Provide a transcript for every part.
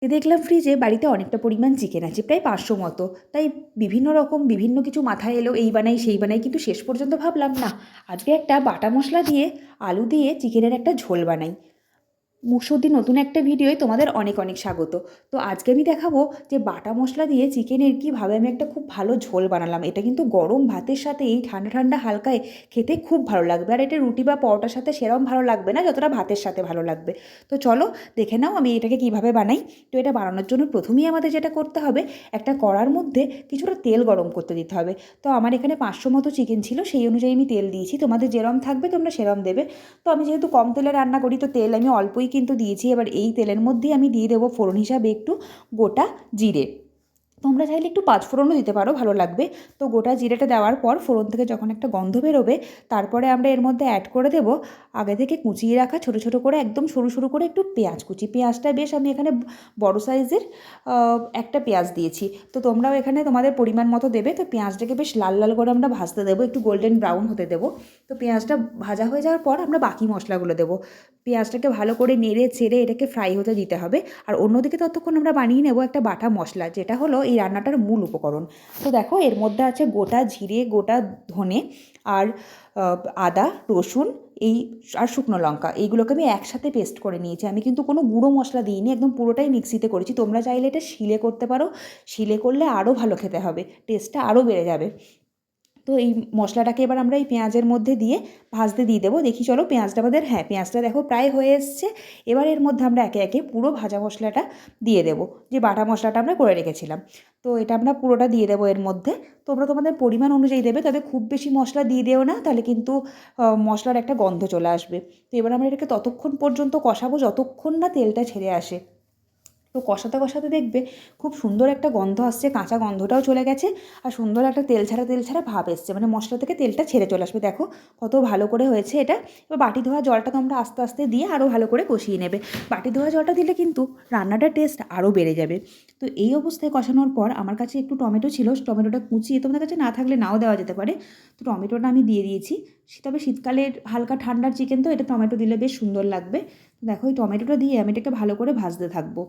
দেখলাম ফ্রিজে বাড়িতে অনেকটা পরিমাণ চিকেন আছে, প্রায় 500 মতো। তাই বিভিন্ন রকম বিভিন্ন কিছু মাথায় এলো, এই বানাই সেই বানাই, কিন্তু শেষ পর্যন্ত ভাবলাম না, আজকে একটা বাটা মশলা দিয়ে আলু দিয়ে চিকেনের একটা ঝোল বানাই। মুকসুদ্দির নতুন একটা ভিডিওয় তোমাদের অনেক অনেক স্বাগত। তো আজকে আমি দেখাবো যে বাটা মশলা দিয়ে চিকেনের কীভাবে আমি একটা খুব ভালো ঝোল বানালাম। এটা কিন্তু গরম ভাতের সাথে এই ঠান্ডা ঠান্ডা হালকায় খেতে খুব ভালো লাগবে, আর এটা রুটি বা পরোটার সাথে সেরকম ভালো লাগবে না যতটা ভাতের সাথে ভালো লাগবে। তো চলো দেখে নাও আমি এটাকে কীভাবে বানাই। তো এটা বানানোর জন্য প্রথমেই আমাদের যেটা করতে হবে, একটা কড়ার মধ্যে কিছুটা তেল গরম করতে দিতে হবে। তো আমার এখানে 500 মতো চিকেন ছিল, সেই অনুযায়ী আমি তেল দিয়েছি। তোমাদের যেরম থাকবে তোমরা সেরম দেবে। তো আমি যেহেতু কম তেলে রান্না করি, তো তেল আমি অল্পই কিন্তু দিয়েছি। এবার এই তেলের মধ্যেই আমি দিয়ে দেবো ফোড়ন হিসাবে একটু গোটা জিরে। তোমরা চাইলে একটু পাঁচফোড়নও দিতে পারো, ভালো লাগবে। তো গোটা জিরেটা দেওয়ার পর ফোড়ন থেকে যখন একটা গন্ধ বেরোবে, তারপরে আমরা এর মধ্যে অ্যাড করে দেব আগে থেকে কুচিয়ে রাখা ছোটো ছোটো করে একদম সরু সরু করে একটু পেঁয়াজ কুচি। পেঁয়াজটা বেশ আমি এখানে বড় সাইজের একটা পেঁয়াজ দিয়েছি। তো তোমরাও এখানে তোমাদের পরিমাণ মতো দেবে। তো পেঁয়াজটাকে বেশ লাল লাল করে আমরা ভাজতে দেবো, একটু গোল্ডেন ব্রাউন হতে দেবো। তো পেঁয়াজটা ভাজা হয়ে যাওয়ার পর আমরা বাকি মশলাগুলো দেবো। পেঁয়াজটাকে ভালো করে নেড়ে চেড়ে এটাকে ফ্রাই হতে দিতে হবে। আর অন্যদিকে ততক্ষণ আমরা বানিয়ে নেব একটা বাটা মশলা, যেটা হলো এই রান্নাটার মূল উপকরণ। তো দেখো এর মধ্যে আছে গোটা জিরে, গোটা ধনে, আর আদা, রসুন, এই আর শুকনো লঙ্কা, এইগুলোকে আমি একসাথে পেস্ট করে নিয়েছি। আমি কিন্তু কোনো গুঁড়ো মশলা দিইনি, একদম পুরোটাই মিক্সিতে করেছি। তোমরা চাইলে এটা শিলে করতে পারো, শিলে করলে আরও ভালো খেতে হবে, টেস্টটা আরও বেড়ে যাবে। তো এই মশলাটাকে এবার আমরা এই পেঁয়াজের মধ্যে দিয়ে ভাজতে দিয়ে দেবো। দেখি চলো পেঁয়াজটা আমাদের, হ্যাঁ পেঁয়াজটা দেখো প্রায় হয়ে এসছে। এবার এর মধ্যে আমরা একে একে পুরো ভাজা মশলাটা দিয়ে দেবো, যে বাটা মশলাটা আমরা করে রেখেছিলাম। তো এটা আমরা পুরোটা দিয়ে দেবো এর মধ্যে। তোমরা তোমাদের পরিমাণ অনুযায়ী দেবে, তবে খুব বেশি মশলা দিয়ে দিও না, তাহলে কিন্তু মশলার একটা গন্ধ চলে আসবে। তো এবার আমরা এটাকে ততক্ষণ পর্যন্ত কষাবো যতক্ষণ না তেলটা ছেড়ে আসে। তো কষাতে কষাতে দেখবে খুব সুন্দর একটা গন্ধ আসছে, কাঁচা গন্ধটাও চলে গেছে, আর সুন্দর একটা তেল ছাড়া ভাব এসছে, মানে মশলা থেকে তেলটা ছেড়ে চলে আসবে। দেখো কত ভালো করে হয়েছে এটা। এবার বাটি ধোয়া জলটা তোমরা আস্তে আস্তে দিয়ে আরও ভালো করে কষিয়ে নেবে। বাটি ধোয়া জলটা দিলে কিন্তু রান্নাটার টেস্ট আরও বেড়ে যাবে। তো এই অবস্থায় কষানোর পর আমার কাছে একটু টমেটো ছিল, টমেটোটা কুচিয়ে, তোমাদের কাছে না থাকলে নাও দেওয়া যেতে পারে। তো টমেটোটা আমি দিয়ে দিয়েছি। তবে শীতকালের হালকা ঠান্ডার চিকেন, তো এটা টমেটো দিলে বেশ সুন্দর লাগবে। দেখো এই টমেটোটা দিয়ে আমি এটাকে ভালো করে ভাজতে থাকবো।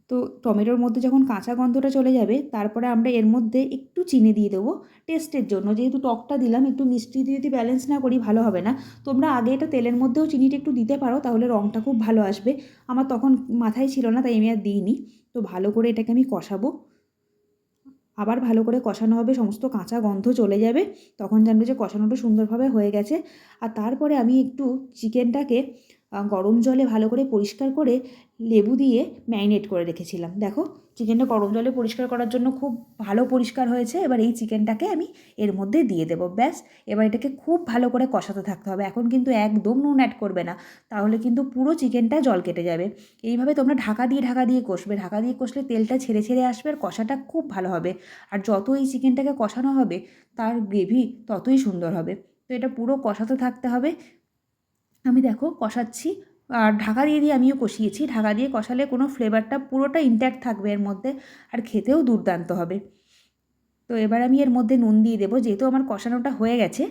তো টমেটোর মধ্যে যখন কাঁচা গন্ধটা চলে যাবে, তারপরে আমরা এর মধ্যে একটু চিনি দিয়ে দেবো টেস্টের জন্য। যেহেতু টকটা দিলাম, একটু মিষ্টি দিয়ে যদি ব্যালেন্স না করি ভালো হবে না। তোমরা আগে এটা তেলের মধ্যেও চিনিটা একটু দিতে পারো, তাহলে রঙটা খুব ভালো আসবে। আমার তখন মাথায় ছিল না, তাই আমি আর দিইনি। তো ভালো করে এটাকে আমি কষাবো, আবার ভালো করে কষানো হবে, সমস্ত কাঁচা গন্ধ চলে যাবে, তখন জানবে যে কষানোটা সুন্দরভাবে হয়ে গেছে। আর তারপরে আমি একটু চিকেনটাকে গরম জলে ভালো করে পরিষ্কার করে লেবু দিয়ে ম্যারিনেট করে রেখেছিলাম। দেখো চিকেনটা গরম জলে পরিষ্কার করার জন্য খুব ভালো পরিষ্কার হয়েছে। এবার এই চিকেনটাকে আমি এর মধ্যে দিয়ে দেবো, ব্যাস। এবার এটাকে খুব ভালো করে কষাতে থাকতে হবে। এখন কিন্তু একদম নুন অ্যাড করবে না, তাহলে কিন্তু পুরো চিকেনটা জল কেটে যাবে। এইভাবে তোমরা ঢাকা দিয়ে কষবে, ঢাকা দিয়ে কষলে তেলটা ছেড়ে ছেড়ে আসবে, আর কষাটা খুব ভালো হবে। আর যত এই চিকেনটাকে কষানো হবে, তার গ্রেভি ততই সুন্দর হবে। তো এটা পুরো কষাতে থাকতে হবে। আমি দেখো কষাচ্ছি, আর ঢাকা দিয়ে আমিও কষিয়েছি। ঢাকা দিয়ে কষালে কোনো ফ্লেভারটা পুরোটা ইনট্যাক্ট থাকবে এর মধ্যে, আর খেতেও দুর্দান্ত হবে। তো এবার আমি এর মধ্যে নুন দিয়ে দেবো, যেহেতু আমার কষানোটা হয়ে গেছে।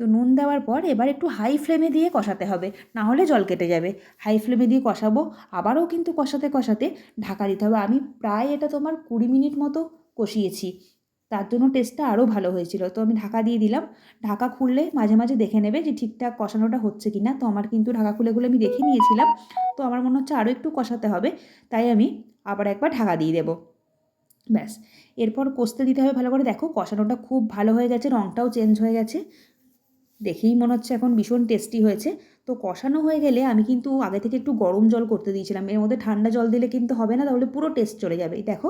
তো নুন দেওয়ার পর এবার একটু হাই ফ্লেমে দিয়ে কষাতে হবে, না হলে জল কেটে যাবে। হাই ফ্লেমে দিয়ে কষাবো, আবারও কিন্তু কষাতে কষাতে ঢাকা দিতে হবে। আমি প্রায় এটা তোমার 20 মিনিট মতো কষিয়েছি, তার জন্য টেস্টটা আরও ভালো হয়েছিল। তো আমি ঢাকা দিয়ে দিলাম। ঢাকা খুললে মাঝে মাঝে দেখে নেবে যে ঠিকঠাক কষানোটা হচ্ছে কি না। তো আমার কিন্তু ঢাকা খুলে খুলে আমি দেখে নিয়েছিলাম। তো আমার মনে হচ্ছে আরও একটু কষাতে হবে, তাই আমি আবার একবার ঢাকা দিয়ে দেবো, ব্যাস। এরপর কষতে দিতে হবে ভালো করে। দেখো কষানোটা খুব ভালো হয়ে গেছে, রঙটাও চেঞ্জ হয়ে গেছে, দেখেই মনে হচ্ছে এখন ভীষণ টেস্টি হয়েছে। তো কষানো হয়ে গেলে আমি কিন্তু আগে থেকে একটু গরম জল করতে দিয়েছিলাম। এর মধ্যে ঠান্ডা জল দিলে কিন্তু হবে না, তাহলে পুরো টেস্ট চলে যাবে। দেখো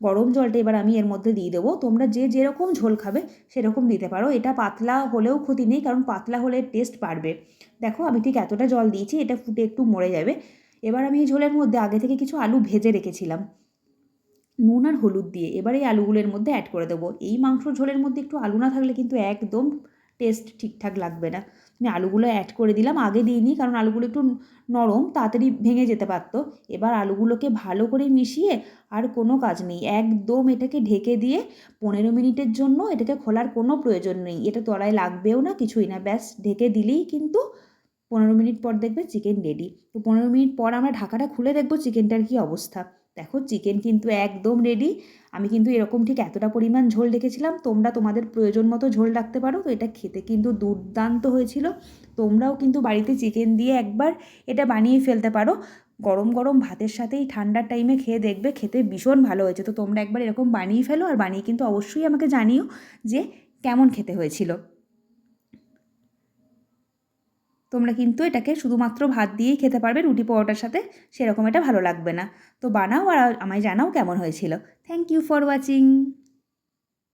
গরম জলটা এবার আমি এর মধ্যে দিয়ে দেবো। তোমরা যে যেরকম ঝোল খাবে সেরকম দিতে পারো। এটা পাতলা হলেও ক্ষতি নেই, কারণ পাতলা হলে টেস্ট বাড়বে। দেখো আমি ঠিক এতটা জল দিয়েছি, এটা ফুটে একটু মরে যাবে। এবার আমি এই ঝোলের মধ্যে আগে থেকে কিছু আলু ভেজে রেখেছিলাম নুন আর হলুদ দিয়ে, এবার এই আলুগুলোর মধ্যে অ্যাড করে দেবো। এই মাংসর ঝোলের মধ্যে একটু আলু না থাকলে কিন্তু একদম টেস্ট ঠিকঠাক লাগবে না। আমি আলুগুলো অ্যাড করে দিলাম, আগে দিইনি কারণ আলুগুলো একটু নরম, তাড়াতাড়ি ভেঙে যেতে পারতো। এবার আলুগুলোকে ভালো করে মিশিয়ে, আর কোনো কাজ নেই, একদম এটাকে ঢেকে দিয়ে 15 মিনিটের জন্য এটাকে খোলার কোনো প্রয়োজন নেই। এটা তলায় লাগবেও না, কিছুই না, ব্যাস ঢেকে দিলেই কিন্তু 15 মিনিট পর দেখবে চিকেন রেডি। তো 15 মিনিট পর আমরা ঢাকাটা খুলে দেখব চিকেনটার কী অবস্থা। দেখো চিকেন কিন্তু একদম রেডি। আমি কিন্তু এরকম ঠিক এতটা পরিমাণ ঝোল রেখেছিলাম, তোমরা তোমাদের প্রয়োজন মতো ঝোল রাখতে পারো। তো এটা খেতে কিন্তু দুর্দান্ত হয়েছিল। তোমরাও কিন্তু বাড়িতে চিকেন দিয়ে একবার এটা বানিয়ে ফেলতে পারো। গরম গরম ভাতের সাথেই ঠান্ডার টাইমে খেয়ে দেখবে, খেতে ভীষণ ভালো হয়েছে। তো তোমরা একবার এরকম বানিয়ে ফেলো, আর বানিয়ে কিন্তু অবশ্যই আমাকে জানিও যে কেমন খেতে হয়েছিল। তোমরা কিন্তু এটাকে শুধুমাত্র ভাত দিয়েই খেতে পারবে, রুটি পরোটার সাথে সেরকম এটা ভালো লাগবে না। তো বানাও আর আমায় জানাও কেমন হয়েছিল। Thank you for watching.